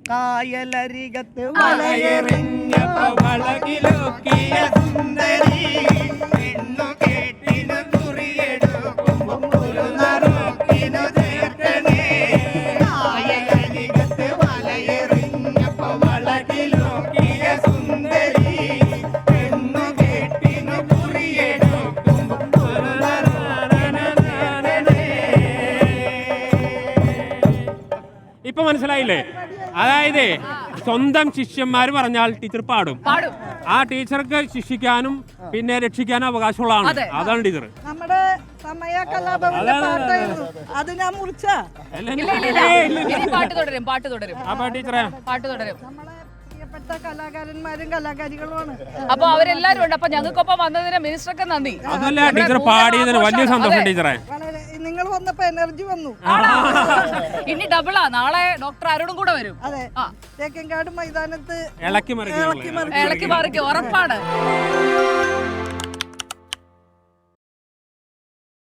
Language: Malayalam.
കായലരികത്ത് വലയെറിഞ്ഞപ്പോ വളകിലൊക്കിയ സുന്ദരി പെണ്ണു കേട്ടിനു കുറിയെടുക്കുമ്പോ ഒരു നറുക്കിനു ചേർക്കണേ. കായലരികത്ത് വലയെറിഞ്ഞപ്പോ വളകിലൊക്കിയ സുന്ദരി പെണ്ണു കേട്ടിനു കുറിയെടുക്കുമ്പോ ഒരു ഇപ്പൊ മനസ്സിലായില്ലേ? അതായത് സ്വന്തം ശിഷ്യന്മാര് പറഞ്ഞാൽ ടീച്ചർ പാടും. ആ ടീച്ചർക്ക് ശിക്ഷിക്കാനും പിന്നെ രക്ഷിക്കാനും അവകാശമുള്ളതാണ്. അതാണ് ടീച്ചർ. നമ്മുടെ സമയ കലാഭവന്റെ പാട്ടായിരുന്നു അത് ഞാൻ മുറിച്ച പാട്ട് തുടരും. അപ്പൊ ടീച്ചറെ പാട്ട് തുടരും. നമ്മളെ പ്രിയപ്പെട്ട കലാകാരന്മാരും കലാകാരികളുമാണ്. അപ്പൊ അവരെല്ലാരും ഉണ്ട്. അപ്പൊ ഞങ്ങൾക്കൊപ്പം വന്നതിന് മിനിസ്റ്റർക്ക് നന്ദി. അതല്ല ടീച്ചർ പാടിയതിന് വലിയ സന്തോഷം ടീച്ചറെ. വളരെ നിങ്ങൾ വന്നപ്പോ എനർജി വന്നു. ഇനി ഡബിളാ. നാളെ ഡോക്ടർ അരുണും കൂടെ വരും. അതെ, തേക്കൻകാട് മൈതാനത്ത് ഇളക്കി മറിക്കും ഉറപ്പാണ്.